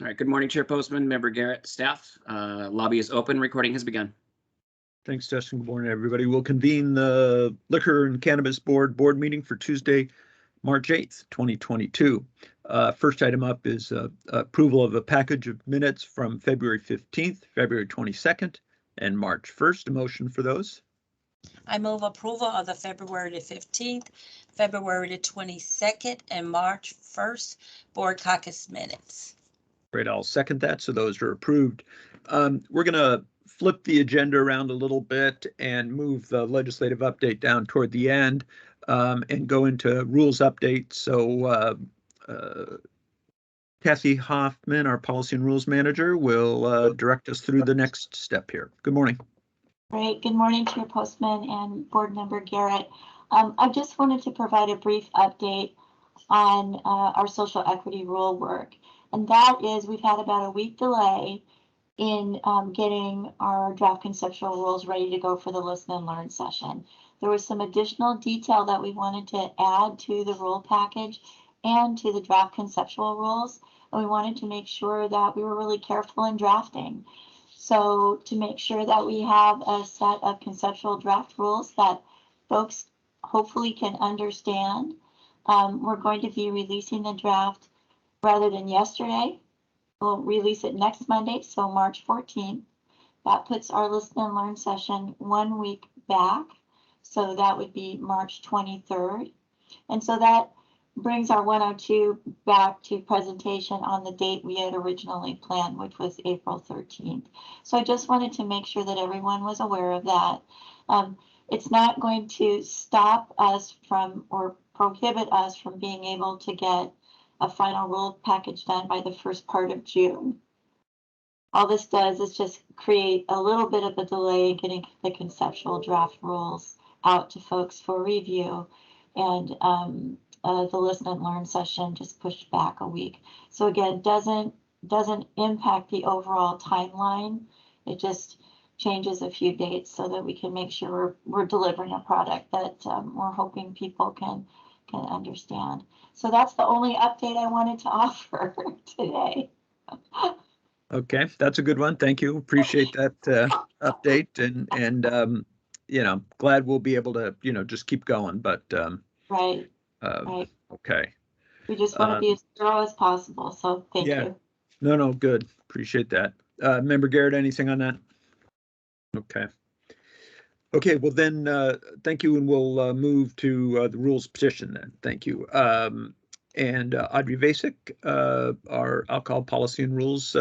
All right, good morning, Chair Postman, Member Garrett, staff. Lobby is open, recording has begun. Thanks, Justin. Good morning, everybody. We'll convene the Liquor and Cannabis Board meeting for Tuesday, March 8th, 2022. First item up is approval of a package of minutes from February 15th, February 22nd, and March 1st. A motion for those. I move approval of the February the 15th, February the 22nd, and March 1st Board Caucus minutes. Great, I'll second that. So those are approved. We're going to flip the agenda around a little bit and move the legislative update down toward the end and go into rules update. So Kathy Hoffman, our policy and rules manager, will direct us through the next step here. Good morning. Great. Good morning, Chair Postman and Board Member Garrett. I just wanted to provide a brief update on our social equity rule work. And that is, we've had about a week delay in getting our draft conceptual rules ready to go for the listen and learn session. There was some additional detail that we wanted to add to the rule package and to the draft conceptual rules. And we wanted to make sure that we were really careful in drafting. So to make sure that we have a set of conceptual draft rules that folks hopefully can understand, we're going to be releasing the draft rather than yesterday. We'll release it next Monday, so March 14th. That puts our listen and learn session 1 week back. So that would be March 23rd. And so that brings our 102 back to presentation on the date we had originally planned, which was April 13th. So I just wanted to make sure that everyone was aware of that. It's not going to stop us from or prohibit us from being able to get a final rule package done by the first part of June. All this does is just create a little bit of a delay in getting the conceptual draft rules out to folks for review, and the listen and learn session just pushed back a week. So again, doesn't impact the overall timeline. It just changes a few dates so that we can make sure we're delivering a product that we're hoping people can understand. So that's the only update I wanted to offer today. Okay, that's a good one. Thank you. Appreciate that update, and you know, glad we'll be able to, you know, just keep going. But right. Okay. We just want to be as thorough as possible. So thank you. No, good. Appreciate that. Member Garrett, anything on that? Okay. Okay, well then, thank you, and we'll move to the rules petition then. Thank you. And Audrey Vasic, our alcohol policy and rules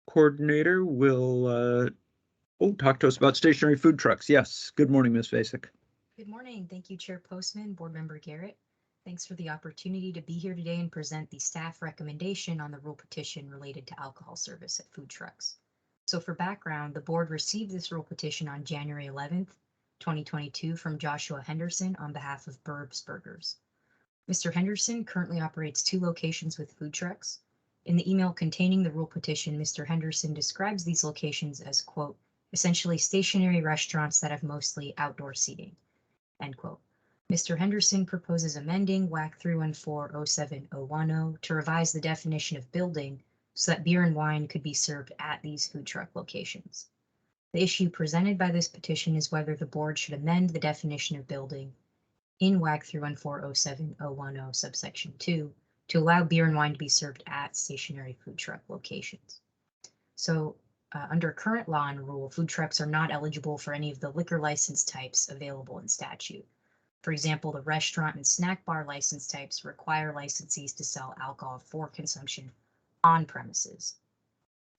coordinator, will talk to us about stationary food trucks. Yes. Good morning, Ms. Vasic. Good morning. Thank you, Chair Postman, Board Member Garrett. Thanks for the opportunity to be here today and present the staff recommendation on the rule petition related to alcohol service at food trucks. So for background, the board received this rule petition on January 11th, 2022 from Joshua Henderson on behalf of Burbs Burgers. Mr. Henderson currently operates 2 locations with food trucks. In the email containing the rule petition, Mr. Henderson describes these locations as, quote, essentially stationary restaurants that have mostly outdoor seating, end quote. Mr. Henderson proposes amending WAC 314-07010 to revise the definition of building so that beer and wine could be served at these food truck locations. The issue presented by this petition is whether the board should amend the definition of building in WAC 314-07010 subsection 2 to allow beer and wine to be served at stationary food truck locations. So under current law and rule, food trucks are not eligible for any of the liquor license types available in statute. For example, the restaurant and snack bar license types require licensees to sell alcohol for consumption on premises.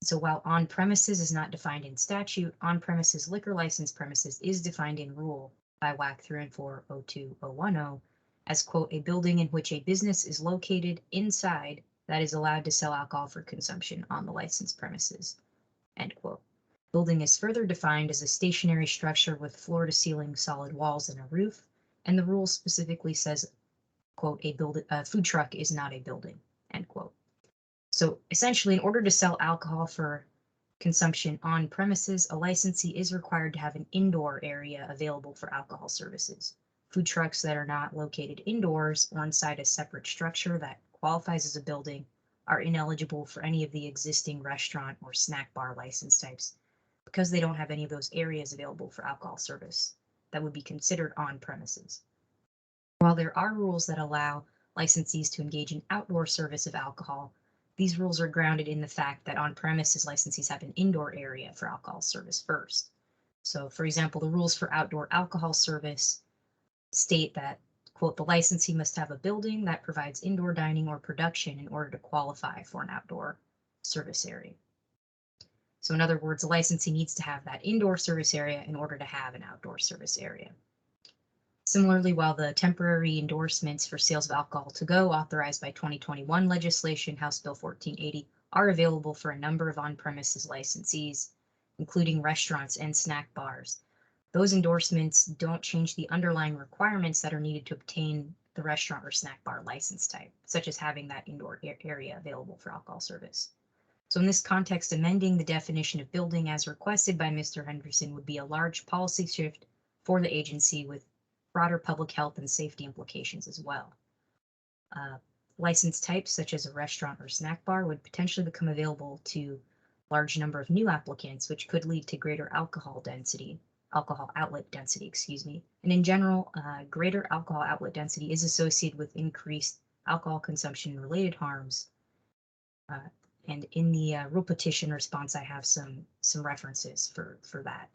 So while on premises is not defined in statute, on premises liquor license premises is defined in rule by WAC 314-02010 as, quote, a building in which a business is located inside that is allowed to sell alcohol for consumption on the licensed premises, end quote. Building is further defined as a stationary structure with floor to ceiling solid walls and a roof, and the rule specifically says, quote, a food truck is not a building, end quote. So essentially, in order to sell alcohol for consumption on premises, a licensee is required to have an indoor area available for alcohol services. Food trucks that are not located indoors or inside a separate structure that qualifies as a building are ineligible for any of the existing restaurant or snack bar license types because they don't have any of those areas available for alcohol service that would be considered on premises. While there are rules that allow licensees to engage in outdoor service of alcohol, these rules are grounded in the fact that on-premises licensees have an indoor area for alcohol service first. So, for example, the rules for outdoor alcohol service state that, quote, the licensee must have a building that provides indoor dining or production in order to qualify for an outdoor service area. So in other words, a licensee needs to have that indoor service area in order to have an outdoor service area. Similarly, while the temporary endorsements for sales of alcohol to go authorized by 2021 legislation, House Bill 1480, are available for a number of on-premises licensees, including restaurants and snack bars, those endorsements don't change the underlying requirements that are needed to obtain the restaurant or snack bar license type, such as having that indoor area available for alcohol service. So in this context, amending the definition of building as requested by Mr. Henderson would be a large policy shift for the agency with broader public health and safety implications as well. License types such as a restaurant or snack bar would potentially become available to a large number of new applicants, which could lead to greater alcohol outlet density, And in general, greater alcohol outlet density is associated with increased alcohol consumption related harms. And in the rule petition response, I have some references for that.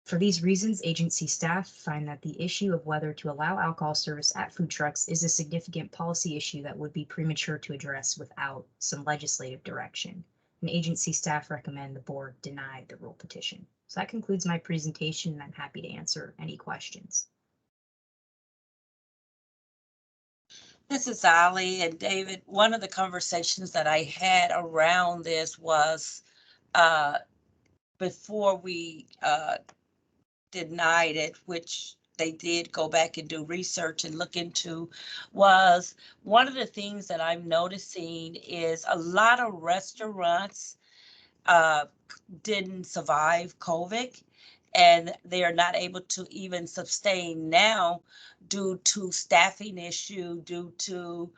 For these reasons, agency staff find that the issue of whether to allow alcohol service at food trucks is a significant policy issue that would be premature to address without some legislative direction. And agency staff recommend the board deny the rule petition. So that concludes my presentation, and I'm happy to answer any questions. This is Ali and David. One of the conversations that I had around this was before we denied it, which they did go back and do research and look into, was one of the things that I'm noticing is a lot of restaurants didn't survive COVID, and they are not able to even sustain now due to staffing issue, due to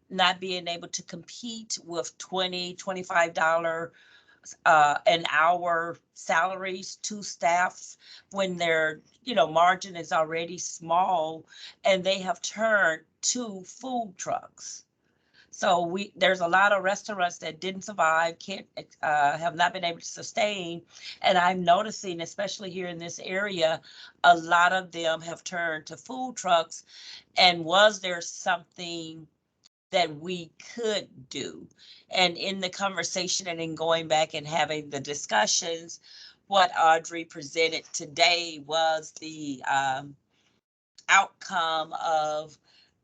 not being able to compete with $20, $25 an hour salaries to staff when their margin is already small, and they have turned to food trucks. So there's a lot of restaurants that didn't survive, have not been able to sustain. And I'm noticing, especially here in this area, a lot of them have turned to food trucks. And was there something that we could do? And in the conversation and in going back and having the discussions, what Audrey presented today was the outcome of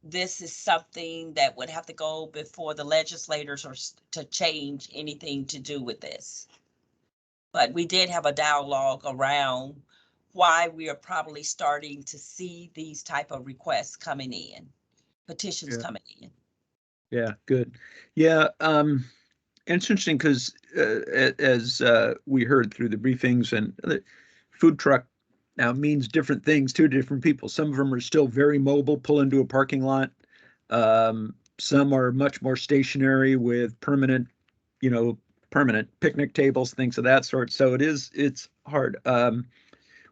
this is something that would have to go before the legislators or to change anything to do with this. But we did have a dialogue around why we are probably starting to see these type of requests coming in, petitions coming in. Yeah, good. Yeah, and it's interesting because as we heard through the briefings, and the food truck now means different things to different people. Some of them are still very mobile, pull into a parking lot. Some are much more stationary with permanent picnic tables, things of that sort. So it's hard.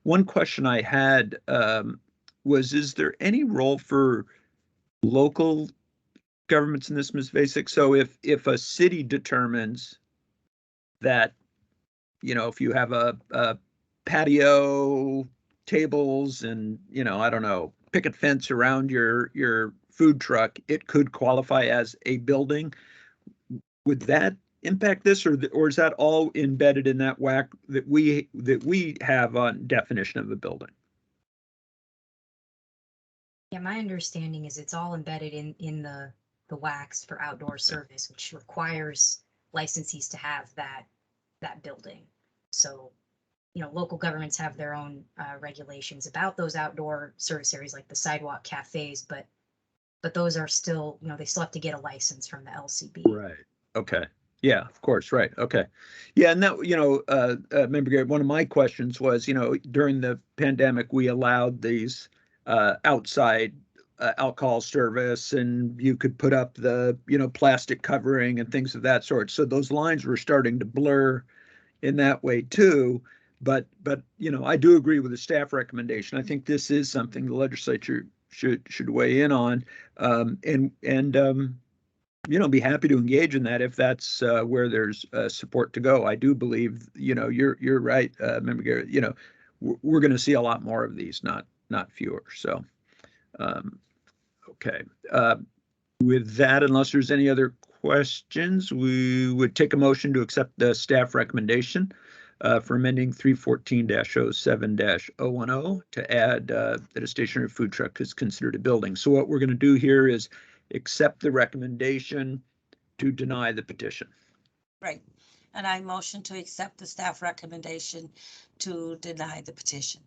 One question I had was, is there any role for local governments in this, Ms. Vasic? So if a city determines that, if you have a patio, tables, and I don't know, picket fence around your food truck, it could qualify as a building. Would that impact this, or is that all embedded in that WAC that we have on definition of a building? Yeah, my understanding is it's all embedded in the WACs for outdoor service, which requires licensees to have that building. So, local governments have their own regulations about those outdoor service areas, like the sidewalk cafes, but those are still, they still have to get a license from the LCB. Right. Okay. Yeah, of course. Right. Okay. Yeah. And that, Member Garrett, one of my questions was, during the pandemic, we allowed these outside alcohol service, and you could put up the, plastic covering and things of that sort. So those lines were starting to blur in that way too. But I do agree with the staff recommendation. I think this is something the legislature should weigh in on, and be happy to engage in that if that's where there's support to go. I do believe, you're right, Member Garrett. We're going to see a lot more of these, not fewer. So, okay. With that, unless there's any other questions, we would take a motion to accept the staff recommendation for amending 314-07-010 to add that a stationary food truck is considered a building. So what we're going to do here is accept the recommendation to deny the petition. Right. And I motion to accept the staff recommendation to deny the petition.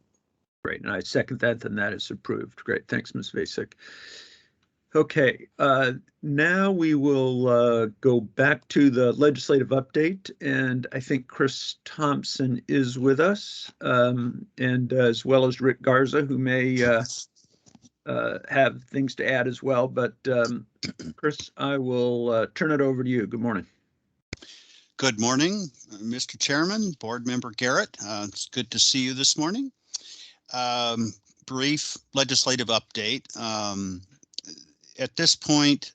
Great. And I second that, then that is approved. Great. Thanks, Ms. Vasek. Okay, now we will go back to the legislative update, and I think Chris Thompson is with us, and as well as Rick Garza, who may have things to add as well. But Chris, I will turn it over to you. Good morning. Good morning, Mr. Chairman, Board Member Garrett. It's good to see you this morning. Brief legislative update. At this point,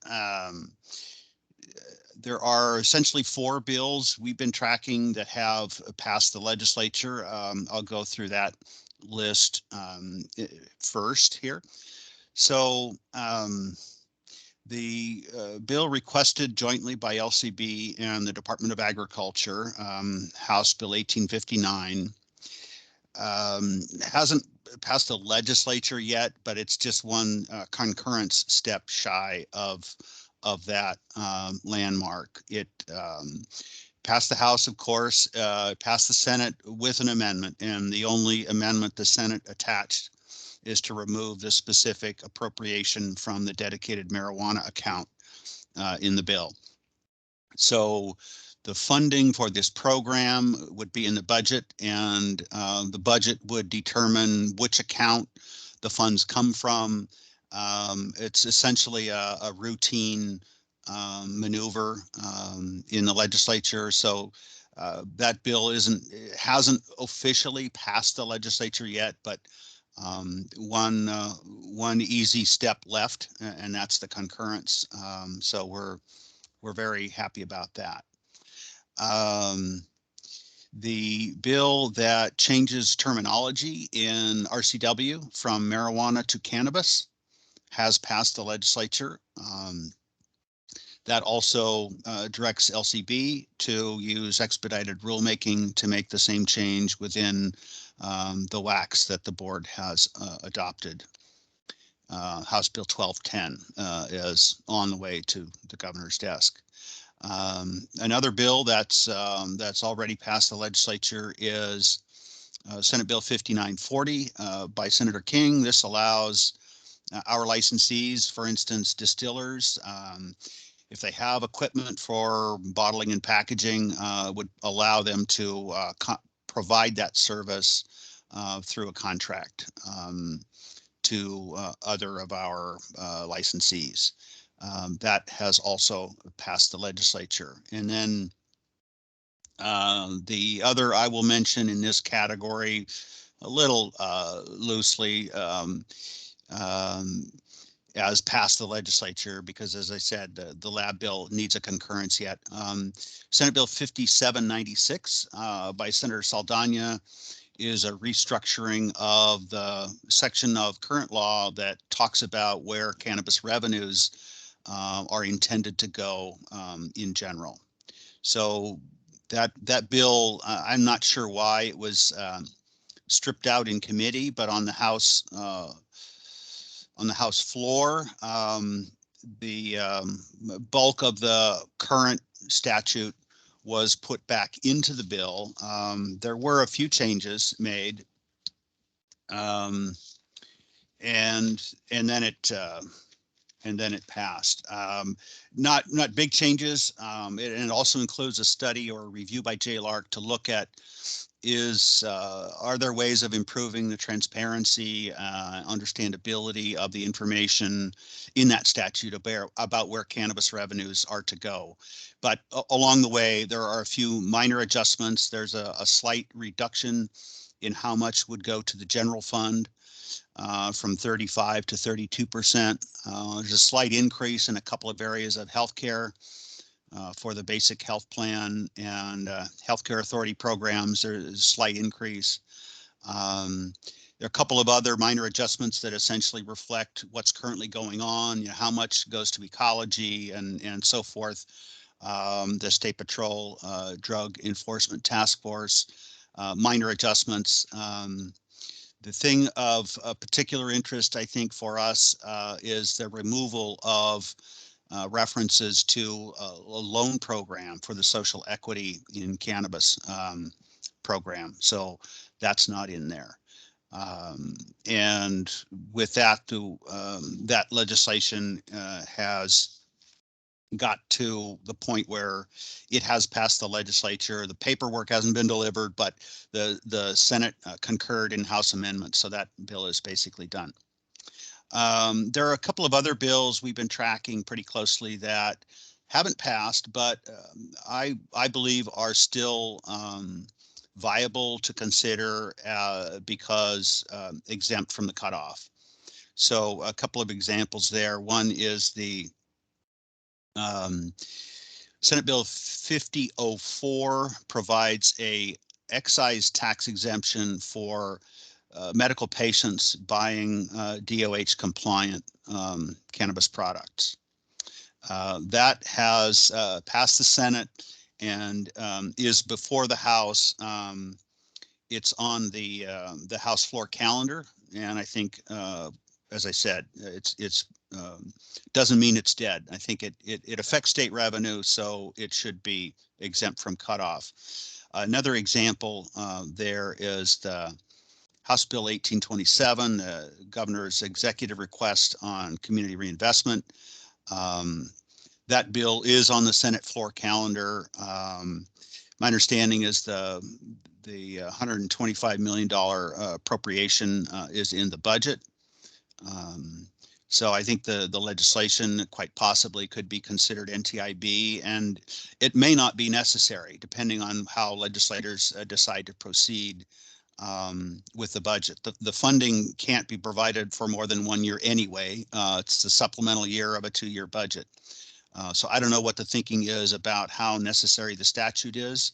there are essentially 4 bills we've been tracking that have passed the legislature. I'll go through that list first here. So the bill requested jointly by LCB and the Department of Agriculture, House Bill 1859, hasn't passed the legislature yet, but it's just one concurrence step shy of that landmark. It passed the House, of course, passed the Senate with an amendment, and the only amendment the Senate attached is to remove the specific appropriation from the dedicated marijuana account in the bill. So the funding for this program would be in the budget, and the budget would determine which account the funds come from. It's essentially a routine maneuver in the legislature. So that bill hasn't officially passed the legislature yet, but one easy step left, and that's the concurrence. So we're very happy about that. The bill that changes terminology in RCW from marijuana to cannabis has passed the legislature. That also directs LCB to use expedited rulemaking to make the same change within the WACs that the board has adopted. House Bill 1210 is on the way to the governor's desk. Another bill that's already passed the legislature is Senate Bill 5940 by Senator King. This allows our licensees, for instance, distillers, if they have equipment for bottling and packaging, would allow them to provide that service through a contract to other of our licensees. That has also passed the legislature. And then the other I will mention in this category, a little loosely, as passed the legislature, because as I said, the lab bill needs a concurrence yet. Senate Bill 5796 by Senator Saldana is a restructuring of the section of current law that talks about where cannabis revenues are intended to go in general. So that bill, I'm not sure why it was stripped out in committee, but on the House floor, the bulk of the current statute was put back into the bill. There were a few changes made, and then it passed. Not big changes. It also includes a study or a review by Jay Lark to look at are there ways of improving the transparency, understandability of the information in that statute about where cannabis revenues are to go? But along the way, there are a few minor adjustments. There's a slight reduction in how much would go to the general fund from 35 to 32%. There's a slight increase in a couple of areas of healthcare. For the basic health plan and healthcare authority programs, there's a slight increase. There are a couple of other minor adjustments that essentially reflect what's currently going on, you know, how much goes to ecology and so forth. The State Patrol Drug Enforcement Task Force, minor adjustments. The thing of particular interest, I think, for us is the removal of references to a loan program for the social equity in cannabis program. So that's not in there. And with that, that legislation has got to the point where it has passed the legislature. The paperwork hasn't been delivered, but the Senate concurred in House amendments. So that bill is basically done. There are a couple of other bills we've been tracking pretty closely that haven't passed, but I believe are still viable to consider because exempt from the cutoff. So a couple of examples there. One is the Senate Bill 5004 provides a excise tax exemption for medical patients buying DOH compliant cannabis products. That has passed the Senate and is before the House. It's on the House floor calendar, and I think, as I said, it's doesn't mean it's dead. I think it affects state revenue, so it should be exempt from cutoff. Another example there is the House Bill 1827, the governor's executive request on community reinvestment. That bill is on the Senate floor calendar. My understanding is the $125 million appropriation is in the budget. So I think the legislation quite possibly could be considered NTIB, and it may not be necessary depending on how legislators decide to proceed with the budget. The funding can't be provided for more than 1 year anyway. It's the supplemental year of a 2-year budget. So I don't know what the thinking is about how necessary the statute is.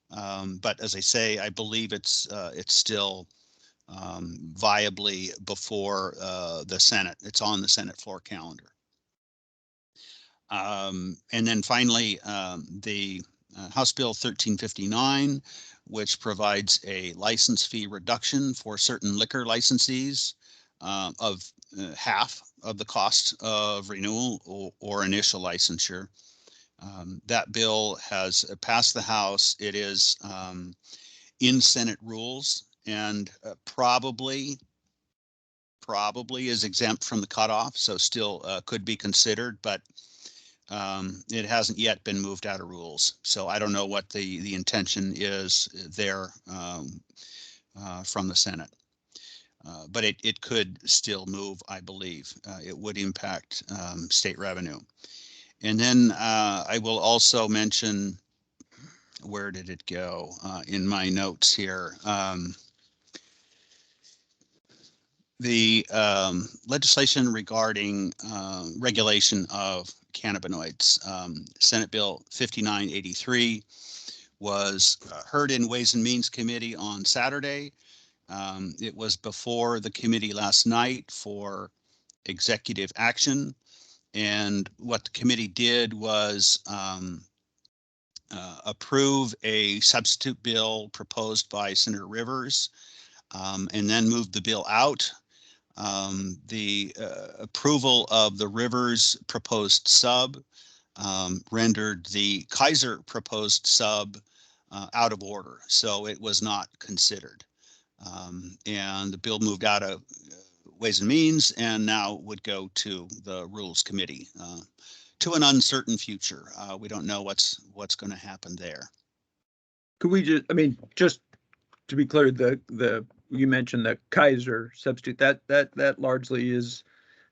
But as I say, I believe it's still viably before the Senate. It's on the Senate floor calendar. And then finally, the House Bill 1359, which provides a license fee reduction for certain liquor licensees of half of the cost of renewal or initial licensure. That bill has passed the House. It is in Senate rules and probably is exempt from the cutoff, so still could be considered, but it hasn't yet been moved out of rules. So I don't know what the intention is there from the Senate. But it could still move, I believe. It would impact state revenue. And then I will also mention, where did it go in my notes here? The legislation regarding regulation of cannabinoids, Senate Bill 5983, was heard in Ways and Means Committee on Saturday. It was before the committee last night for executive action. And what the committee did was approve a substitute bill proposed by Senator Rivers, and then moved the bill out. The approval of the Rivers proposed sub rendered the Kaiser proposed sub out of order, so it was not considered. And the bill moved out of Ways and Means and now would go to the Rules Committee to an uncertain future. We don't know what's going to happen there. Could we just, I mean, just to be clear, you mentioned the Kaiser substitute, that largely is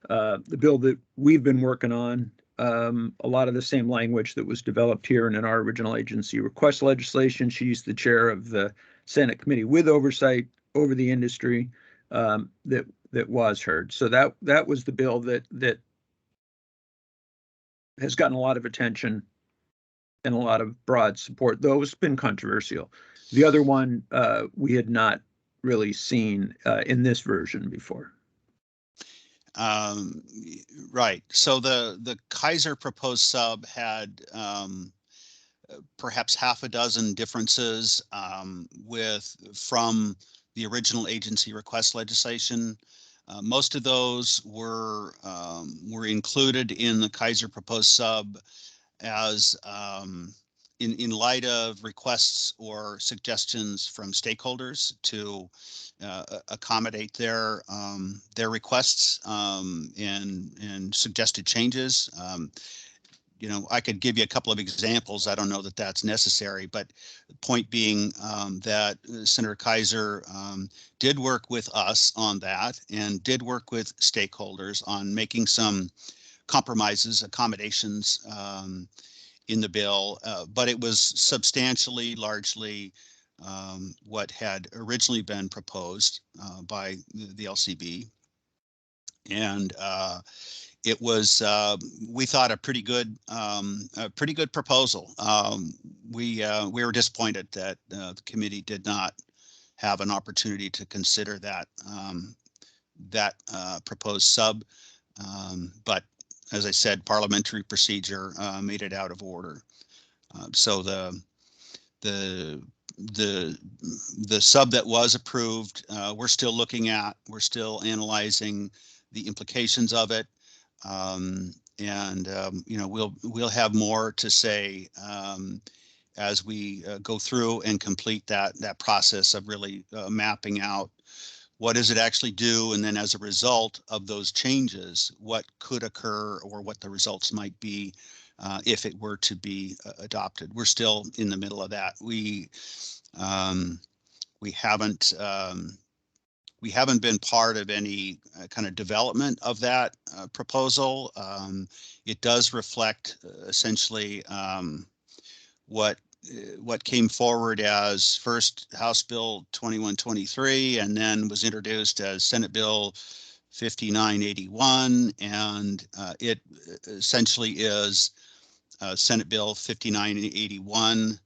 the bill that we've been working on. A lot of the same language that was developed here and in our original agency request legislation. She's the chair of the Senate committee with oversight over the industry that was heard. So that was the bill that has gotten a lot of attention and a lot of broad support, though it's been controversial. The other one we had not really seen in this version before. Right. So the Kaiser proposed sub had perhaps half a dozen differences from the original agency request legislation. Most of those were included in the Kaiser proposed sub as in light of requests or suggestions from stakeholders to accommodate their requests and suggested changes. You know, I could give you a couple of examples. I don't know that that's necessary, but the point being that Senator Kaiser did work with us on that and did work with stakeholders on making some compromises, accommodations in the bill, but it was substantially, largely what had originally been proposed by the LCB. And it was, we thought, a pretty good proposal. We were disappointed that the committee did not have an opportunity to consider that proposed sub, but as I said, parliamentary procedure made it out of order. So the sub that was approved, we're still looking at, we're still analyzing the implications of it. You know, we'll have more to say as we go through and complete that process of really mapping out what does it actually do, and then as a result of those changes, what could occur or what the results might be if it were to be adopted. We're still in the middle of that. We haven't been part of any kind of development of that proposal. It does reflect essentially what came forward as first House Bill 2123 and then was introduced as Senate Bill 5981, and it essentially is Senate Bill 5981.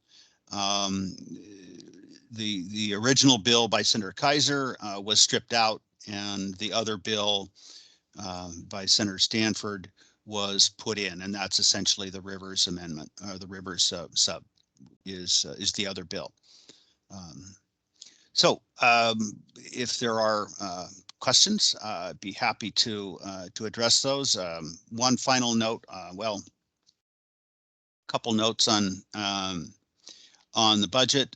The original bill by Senator Kaiser was stripped out, and the other bill by Senator Stanford was put in, and that's essentially the Rivers Amendment, or the Rivers sub is the other bill. So if there are questions, I'd be happy to address those. One final note, well, a couple notes on the budget.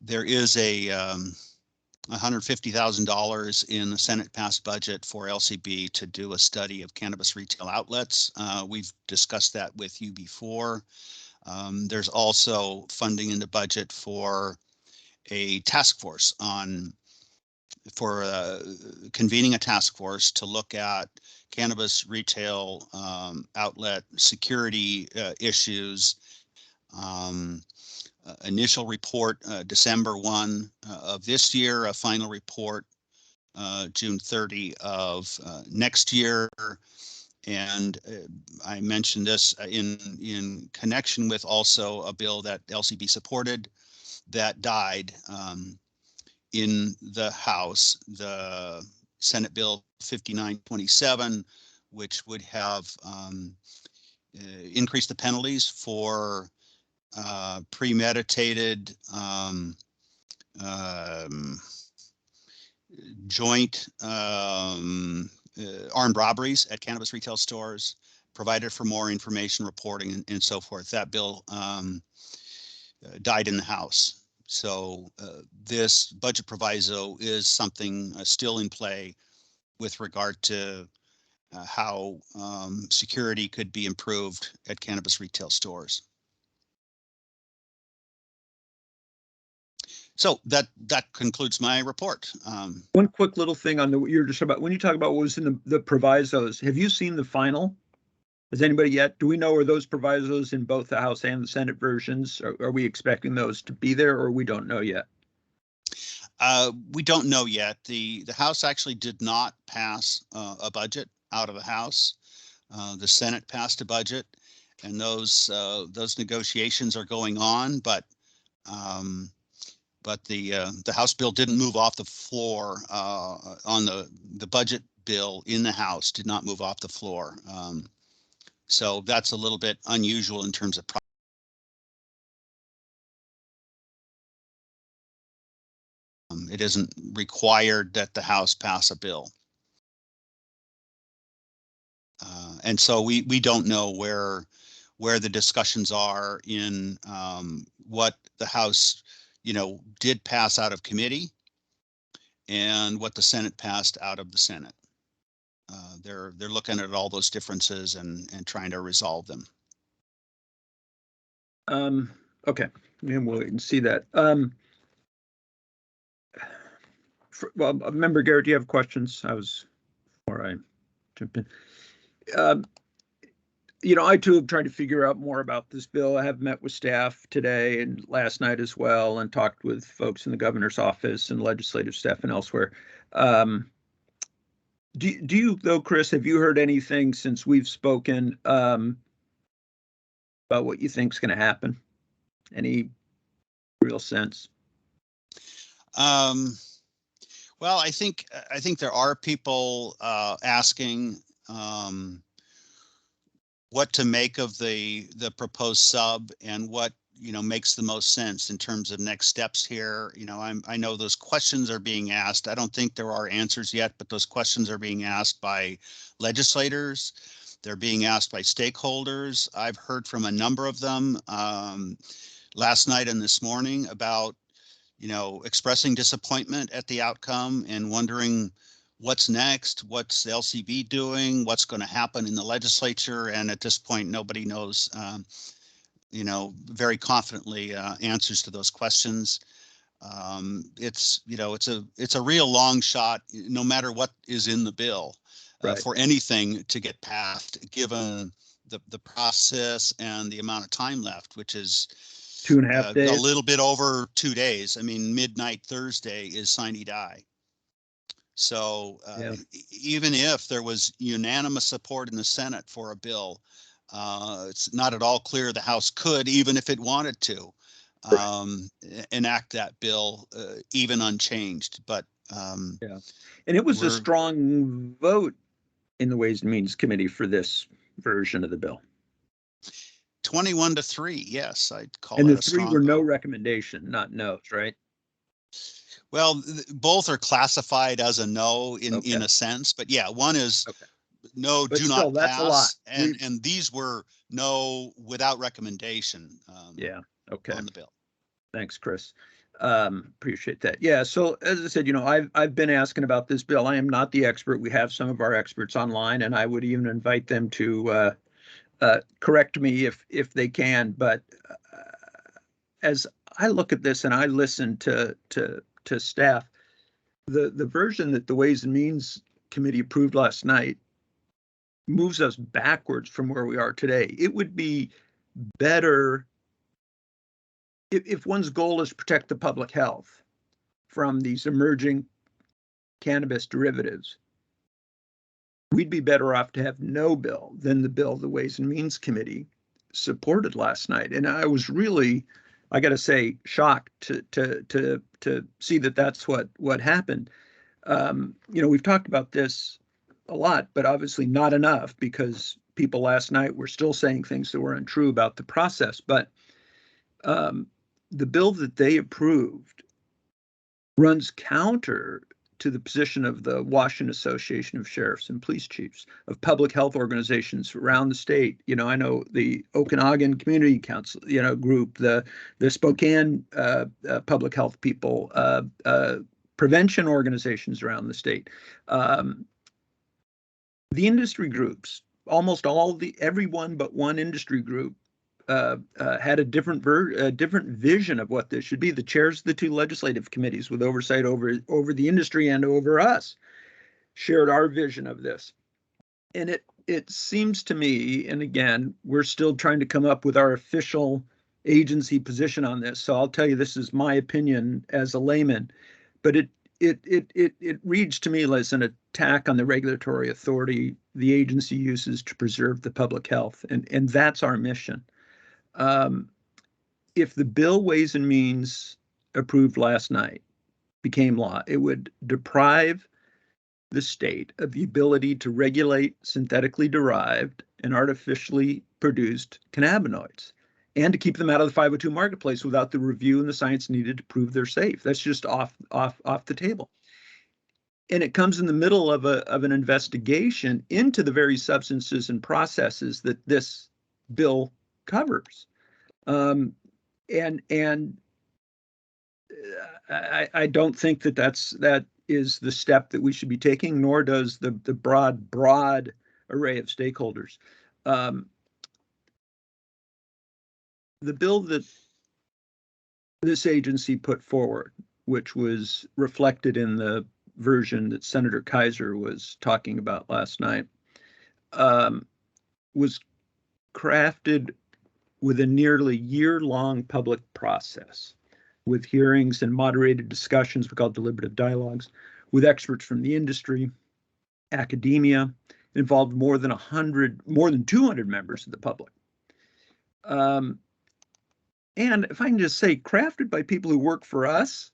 There is a $150,000 in the Senate passed budget for LCB to do a study of cannabis retail outlets. We've discussed that with you before. There's also funding in the budget for a task force convening a task force to look at cannabis retail outlet security issues. Initial report December 1 of this year, a final report June 30 of next year. And I mentioned this in connection with also a bill that LCB supported that died in the House, the Senate Bill 5927, which would have increased the penalties for premeditated joint armed robberies at cannabis retail stores, provided for more information reporting and so forth. That bill died in the House. So this budget proviso is something still in play with regard to how security could be improved at cannabis retail stores. So that concludes my report. One quick little thing on you're just about, when you talk about what was in the provisos, have you seen the final? Has anybody yet? Do we know, are those provisos in both the House and the Senate versions? Are we expecting those to be there, or we don't know yet? We don't know yet. The House actually did not pass a budget out of the House. The Senate passed a budget, and those negotiations are going on, but the House bill didn't move off the floor on the budget bill in the House did not move off the floor. So that's a little bit unusual in terms of it isn't required that the House pass a bill. And so we don't know where the discussions are in what the House, did pass out of committee and what the Senate passed out of the Senate. They're looking at all those differences and trying to resolve them. Okay, and we'll wait and see that. Well, Member Garrett, do you have questions? Before I jump in. I too have tried to figure out more about this bill. I have met with staff today and last night as well, and talked with folks in the governor's office and legislative staff and elsewhere. Do you, though, Chris, have you heard anything since we've spoken about what you think is going to happen? Any real sense? Well, I think there are people asking what to make of the proposed sub and what makes the most sense in terms of next steps here. I know those questions are being asked. I don't think there are answers yet, but those questions are being asked by legislators. They're being asked by stakeholders. I've heard from a number of them last night and this morning about expressing disappointment at the outcome and wondering what's next, what's the LCB doing, what's going to happen in the legislature. And at this point, nobody knows, very confidently answers to those questions. It's a real long shot, no matter what is in the bill, right, for anything to get passed, given the process and the amount of time left, which is 2.5 days, a little bit over 2 days. I mean, midnight Thursday is sine die. So even if there was unanimous support in the Senate for a bill, it's not at all clear the House could, even if it wanted to, enact that bill, even unchanged. But and it was a strong vote in the Ways and Means Committee for this version of the bill. 21-3, yes, I'd call and it the a three strong were no vote. Recommendation, not no's, right? Well, both are classified as a no in a sense, but yeah, one is no, but do still, not that's pass, a lot. and these were no without recommendation. On the bill. Thanks, Chris. Appreciate that. Yeah. So as I said, I've been asking about this bill. I am not the expert. We have some of our experts online, and I would even invite them to correct me if they can. But as I look at this and I listen to staff, the version that the Ways and Means Committee approved last night moves us backwards from where we are today. It would be better if one's goal is to protect the public health from these emerging cannabis derivatives. We'd be better off to have no bill than the bill the Ways and Means Committee supported last night. And I was really, I got to say, shocked to see that that's what happened. We've talked about this a lot, but obviously not enough, because people last night were still saying things that were untrue about the process. But the bill that they approved runs counter to the position of the Washington Association of Sheriffs and Police Chiefs, of public health organizations around the state. I know the Okanagan Community Council, group, the Spokane public health people, prevention organizations around the state, the industry groups, almost everyone but one industry group had a different vision of what this should be. The chairs of the two legislative committees with oversight over the industry and over us shared our vision of this. And it seems to me, and again, we're still trying to come up with our official agency position on this. So I'll tell you, this is my opinion as a layman, but it reads to me as an attack on the regulatory authority the agency uses to preserve the public health, and that's our mission. If the bill Ways and Means approved last night became law, it would deprive the state of the ability to regulate synthetically derived and artificially produced cannabinoids, and to keep them out of the 502 marketplace without the review and the science needed to prove they're safe. That's just off the table. And it comes in the middle of an investigation into the very substances and processes that this bill covers. I don't think that is the step that we should be taking, nor does the broad array of stakeholders. The bill that this agency put forward, which was reflected in the version that Senator Kaiser was talking about last night, was crafted with a nearly year-long public process, with hearings and moderated discussions, we call deliberative dialogues, with experts from the industry, academia, involved more than 200 members of the public. And if I can just say, crafted by people who work for us,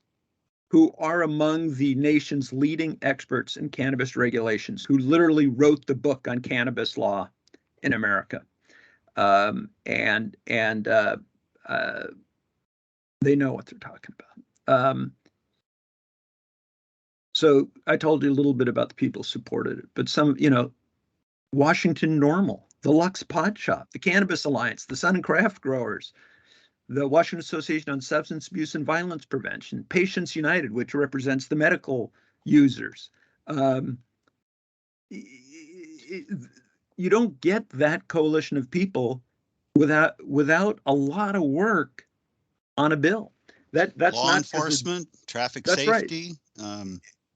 who are among the nation's leading experts in cannabis regulations, who literally wrote the book on cannabis law in America. They know what they're talking about. So I told you a little bit about the people who supported it, but some, Washington Normal, the Lux Pod Shop, the Cannabis Alliance, the Sun and Craft Growers, the Washington Association on Substance Abuse and Violence Prevention, Patients United, which represents the medical users. You don't get that coalition of people without a lot of work on a bill. That's law not enforcement, traffic that's safety. Right.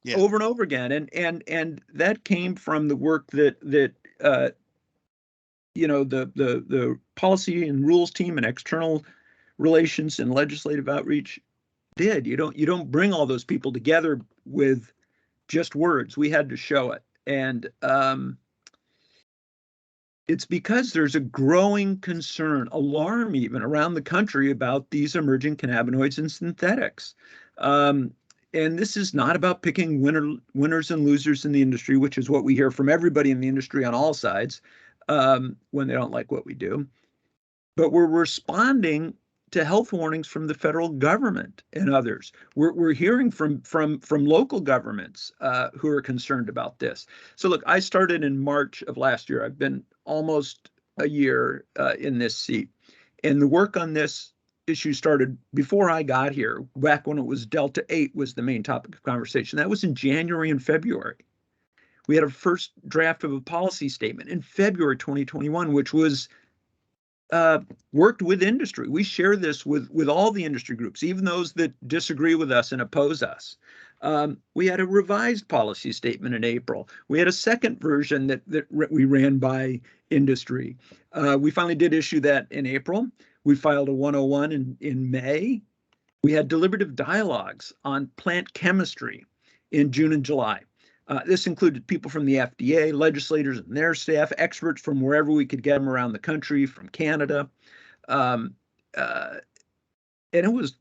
Yeah. Over and over again, and that came from the work that the policy and rules team and external relations and legislative outreach did. You don't bring all those people together with just words. We had to show it, and it's because there's a growing concern, alarm even around the country about these emerging cannabinoids and synthetics. And this is not about picking winners and losers in the industry, which is what we hear from everybody in the industry on all sides when they don't like what we do. But we're responding to health warnings from the federal government and others. We're hearing from local governments who are concerned about this. So look, I started in March of last year. I've been almost a year in this seat, and the work on this issue started before I got here, back when it was Delta 8 was the main topic of conversation. That was in January and February. We had a first draft of a policy statement in February 2021, which was worked with industry. We share this with all the industry groups, even those that disagree with us and oppose us. We had a revised policy statement in April. We had a second version that we ran by industry. We finally did issue that in April. We filed a 101 in May. We had deliberative dialogues on plant chemistry in June and July. This included people from the FDA, legislators and their staff, experts from wherever we could get them around the country, from Canada. And it was,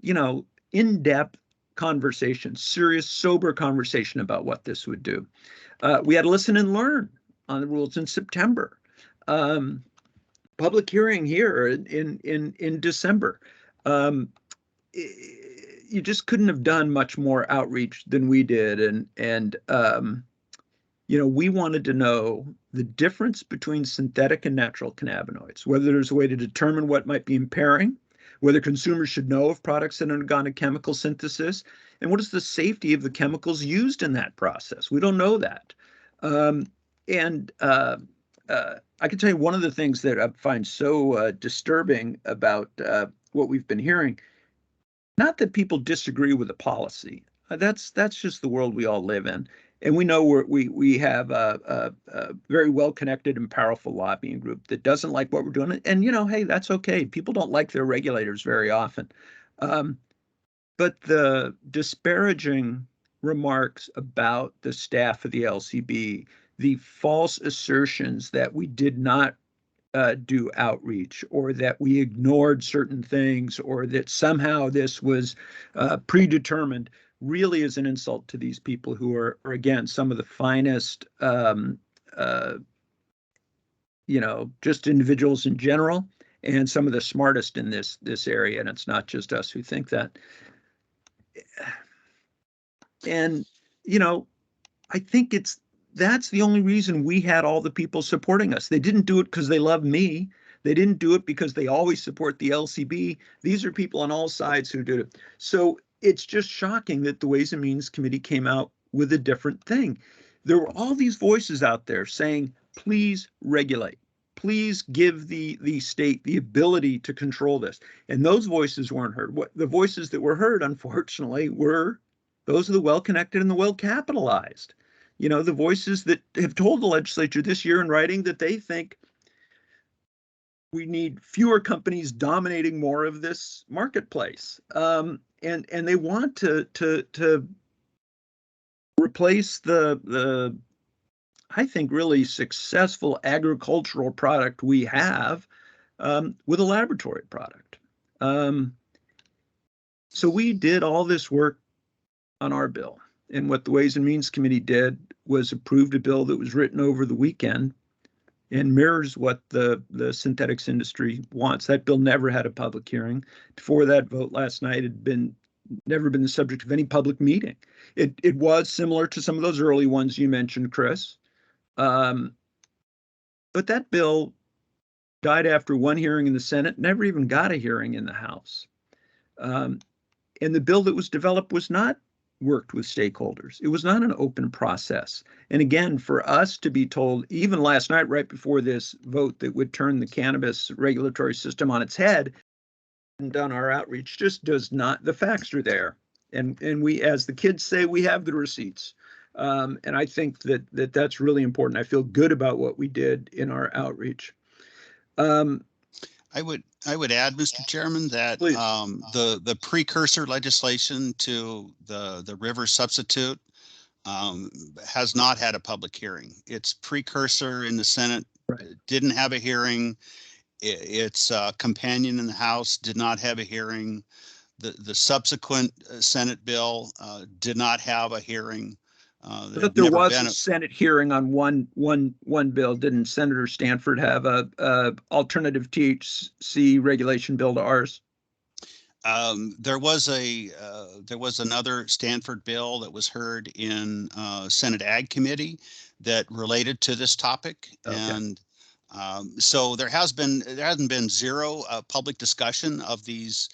in-depth conversation, serious, sober conversation about what this would do. We had a listen and learn on the rules in September. Public hearing here in December. You just couldn't have done much more outreach than we did, and we wanted to know the difference between synthetic and natural cannabinoids, whether there's a way to determine what might be impairing, whether consumers should know if products have undergone a chemical synthesis, and what is the safety of the chemicals used in that process. We don't know that. I can tell you one of the things that I find so disturbing about what we've been hearing, not that people disagree with the policy. That's just the world we all live in. And we know we have a very well-connected and powerful lobbying group that doesn't like what we're doing. And, hey, that's okay. People don't like their regulators very often. But the disparaging remarks about the staff of the LCB, the false assertions that we did not do outreach, or that we ignored certain things, or that somehow this was predetermined, really is an insult to these people who are again, some of the finest, just individuals in general, and some of the smartest in this area. And it's not just us who think that. And, I think that's the only reason we had all the people supporting us. They didn't do it because they love me. They didn't do it because they always support the LCB. These are people on all sides who did it. So it's just shocking that the Ways and Means Committee came out with a different thing. There were all these voices out there saying, please regulate. Please give the state the ability to control this. And those voices weren't heard. The voices that were heard, unfortunately, were those of the well-connected and the well-capitalized. The voices that have told the legislature this year in writing that they think we need fewer companies dominating more of this marketplace. And they want to replace the I think really successful agricultural product we have with a laboratory product. So we did all this work on our bill. And what the Ways and Means Committee did was approved a bill that was written over the weekend and mirrors what the synthetics industry wants. That bill never had a public hearing. Before that vote last night, it had never been the subject of any public meeting. It was similar to some of those early ones you mentioned, Chris. But that bill died after one hearing in the Senate, never even got a hearing in the House. And the bill that was developed was not worked with stakeholders. It was not an open process. And again, for us to be told, even last night, right before this vote that would turn the cannabis regulatory system on its head, and done our outreach, just does not, the facts are there. And we, as the kids say, we have the receipts. And I think that's really important. I feel good about what we did in our outreach. I would add, Mr. Chairman, that the precursor legislation to the river substitute has not had a public hearing. Its precursor in the Senate didn't have a hearing. Its companion in the House did not have a hearing. The subsequent Senate bill did not have a hearing. But there was a Senate hearing on one bill. Didn't Senator Stanford have a alternative THC regulation bill to ours? There was another Stanford bill that was heard in Senate Ag Committee that related to this topic, and so there hasn't been zero public discussion of these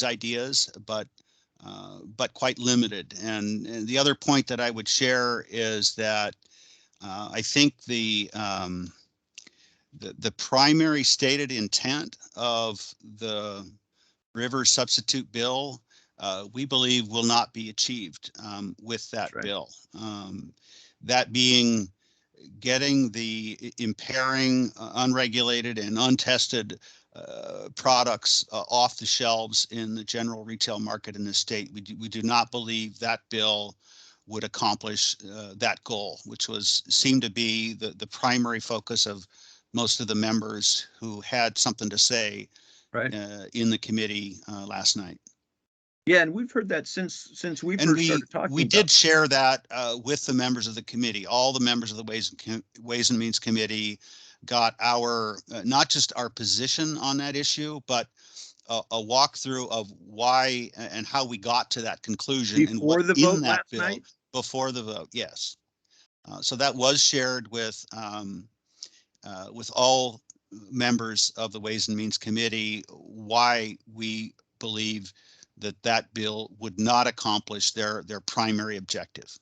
ideas, but quite limited. And the other point that I would share is that I think the primary stated intent of the river substitute bill, we believe will not be achieved with that bill. That being getting the impairing, unregulated and untested products off the shelves in the general retail market in the state. We do not believe that bill would accomplish that goal, which seemed to be the primary focus of most of the members who had something to say in the committee last night. Yeah, and we've heard that since we first started talking. We did share that with the members of the committee. All the members of the Ways and Means Committee got our not just our position on that issue, but a walkthrough of why and how we got to that conclusion before the vote last night. Before the vote, yes. So that was shared with all members of the Ways and Means Committee, why we believe that bill would not accomplish their primary objective.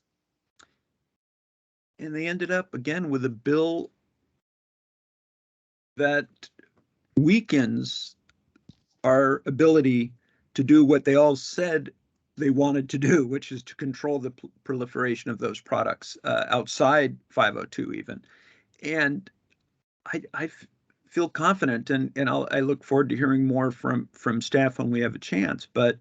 And they ended up again with a bill that weakens our ability to do what they all said they wanted to do, which is to control the proliferation of those products outside 502 even. And I feel confident, and I look forward to hearing more from staff when we have a chance. But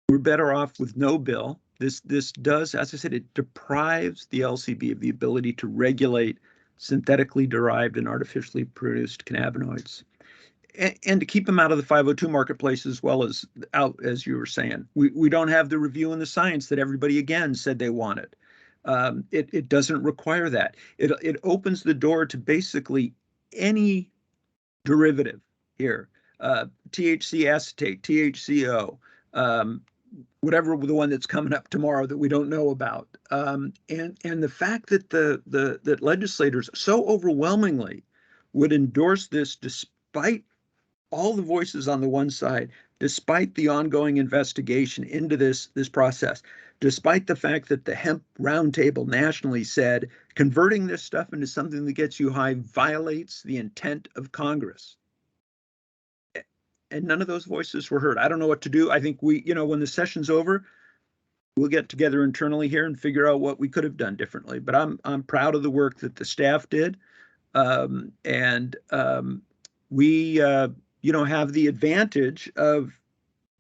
we're better off with no bill. This does, as I said, it deprives the LCB of the ability to regulate synthetically derived and artificially produced cannabinoids, and to keep them out of the 502 marketplace as well as out, as you were saying. We don't have the review and the science that everybody again said they wanted. It doesn't require that. It opens the door to basically any derivative here, THC acetate, THCO, whatever the one that's coming up tomorrow that we don't know about, and the fact that that legislators so overwhelmingly would endorse this despite all the voices on the one side, despite the ongoing investigation into this process, despite the fact that the hemp roundtable nationally said converting this stuff into something that gets you high violates the intent of Congress. And none of those voices were heard. I don't know what to do. I think we, when the session's over, we'll get together internally here and figure out what we could have done differently. But I'm proud of the work that the staff did. We have the advantage of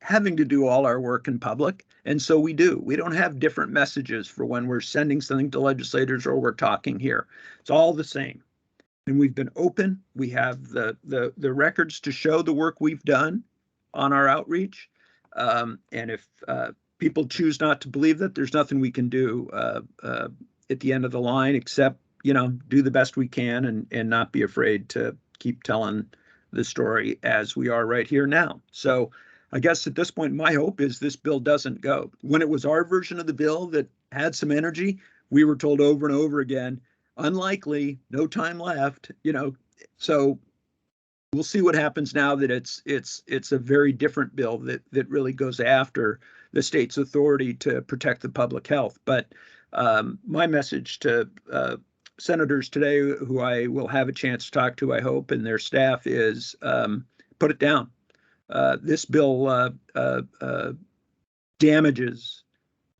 having to do all our work in public. And so we do. We don't have different messages for when we're sending something to legislators or we're talking here. It's all the same. And we've been open. We have the records to show the work we've done on our outreach. And if people choose not to believe that, there's nothing we can do at the end of the line except, do the best we can and not be afraid to keep telling the story as we are right here now. So I guess at this point, my hope is this bill doesn't go. When it was our version of the bill that had some energy, we were told over and over again, unlikely, no time left, so we'll see what happens now that it's a very different bill that really goes after the state's authority to protect the public health. But my message to senators today, who I will have a chance to talk to, I hope, and their staff is put it down. This bill damages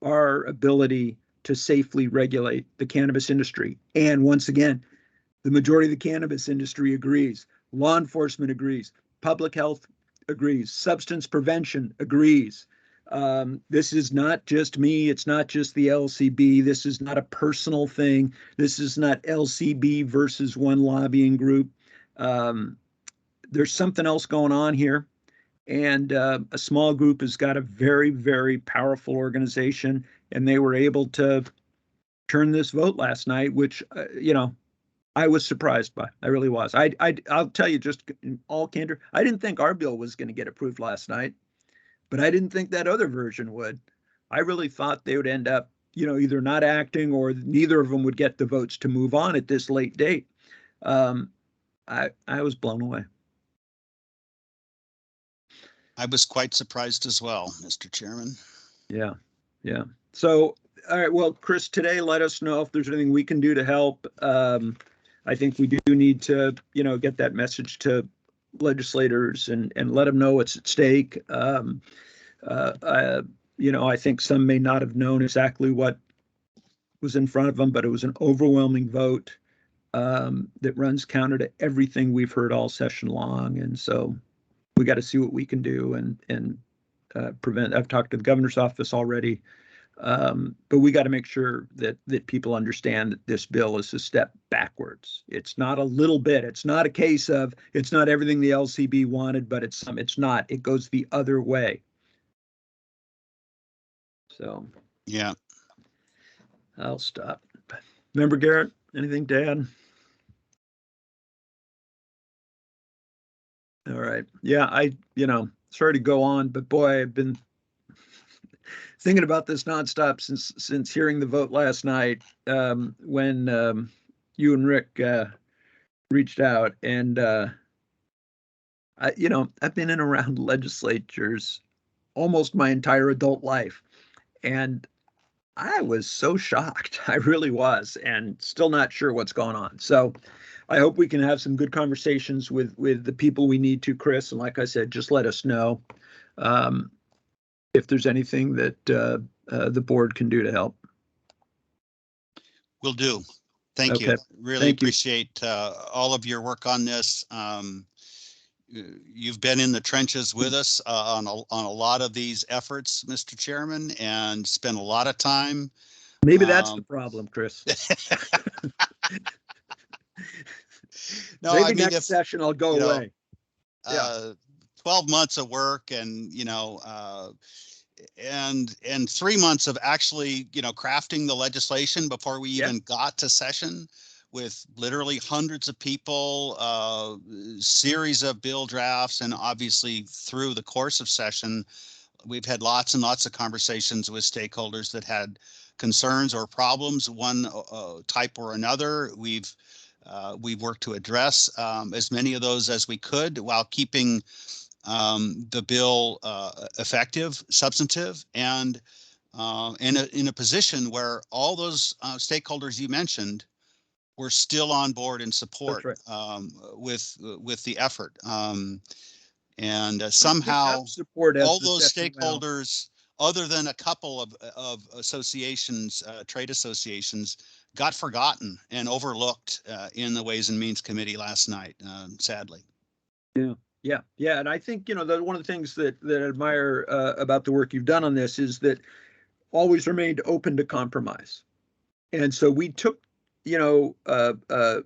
our ability to safely regulate the cannabis industry. And once again, the majority of the cannabis industry agrees. Law enforcement agrees. Public health agrees. Substance prevention agrees. This is not just me. It's not just the LCB. This is not a personal thing. This is not LCB versus one lobbying group. There's something else going on here. And a small group has got a very, very powerful organization, and they were able to turn this vote last night, which, I was surprised by. I really was. I'll tell you, just in all candor, I didn't think our bill was going to get approved last night, but I didn't think that other version would. I really thought they would end up, either not acting or neither of them would get the votes to move on at this late date. I was blown away. I was quite surprised as well, Mr. Chairman. Yeah. So, all right, well, Chris, today, let us know if there's anything we can do to help. I think we do need to, get that message to legislators and let them know what's at stake. I think some may not have known exactly what was in front of them, but it was an overwhelming vote that runs counter to everything we've heard all session long. And so we got to see what we can do and prevent. I've talked to the governor's office already. But we got to make sure that people understand that this bill is a step backwards. It's not a little bit. It's not a case of it's not everything the LCB wanted, but it's not. It goes the other way. So yeah, I'll stop. Member Garrett, anything to add? All right. Yeah, sorry to go on, but boy, I've been thinking about this nonstop since hearing the vote last night, when you and Rick reached out, and I've been in and around legislatures almost my entire adult life, and I was so shocked. I really was, and still not sure what's going on. So I hope we can have some good conversations with the people we need to, Chris. And like I said, just let us know if there's anything that the board can do to help. Will do. Thank you. Okay. Really Thank you. appreciate all of your work on this. You've been in the trenches with us on a lot of these efforts, Mr. Chairman, and spent a lot of time. Maybe that's the problem, Chris. No, Maybe I mean, next session I'll go away. 12 months of work and, and 3 months of actually, crafting the legislation before we even got to session, with literally hundreds of people, series of bill drafts, and obviously through the course of session, we've had lots and lots of conversations with stakeholders that had concerns or problems, one type or another. We've worked to address as many of those as we could while keeping the bill effective, substantive, and in a position where all those stakeholders you mentioned were still on board and support with the effort. And somehow support all those stakeholders, other than a couple of associations, trade associations, got forgotten and overlooked in the Ways and Means Committee last night, sadly. Yeah. And I think, one of the things that I admire about the work you've done on this is that always remained open to compromise. And so we took,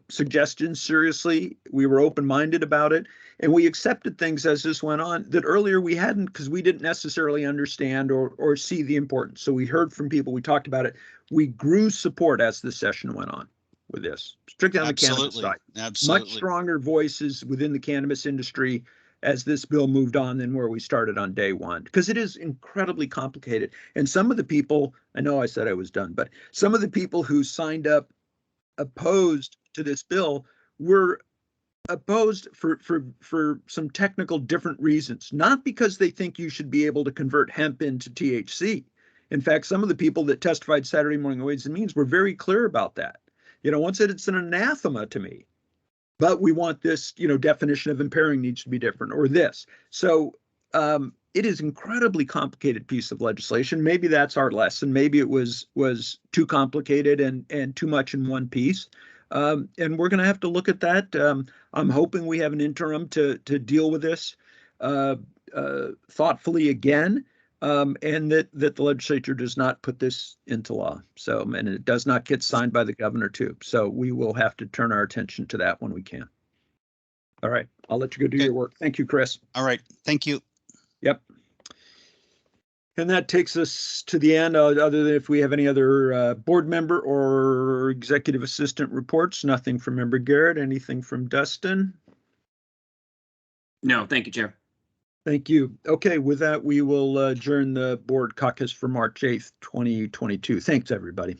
suggestions seriously. We were open-minded about it, and we accepted things as this went on that earlier we hadn't, because we didn't necessarily understand or see the importance. So we heard from people, we talked about it. We grew support as the session went on with this, strictly on the cannabis side. Absolutely. Much stronger voices within the cannabis industry as this bill moved on than where we started on day one, because it is incredibly complicated. And some of the people, I know I said I was done, but some of the people who signed up opposed to this bill were opposed for some technical different reasons, not because they think you should be able to convert hemp into THC. In fact, some of the people that testified Saturday morning Ways and Means were very clear about that. One said it's an anathema to me, but we want this, definition of impairing needs to be different, or this. So it is incredibly complicated piece of legislation. Maybe that's our lesson. Maybe it was too complicated and too much in one piece. And we're going to have to look at that. I'm hoping we have an interim to deal with this thoughtfully again, and that the legislature does not put this into law. So, and it does not get signed by the governor too. So we will have to turn our attention to that when we can. All right, I'll let you go do your work. Thank you, Chris. All right, thank you. Yep. And that takes us to the end, other than if we have any other board member or executive assistant reports. Nothing from Member Garrett. Anything from Dustin? No, thank you, Chair. Thank you. Okay, with that, we will adjourn the board caucus for March 8th, 2022. Thanks, everybody.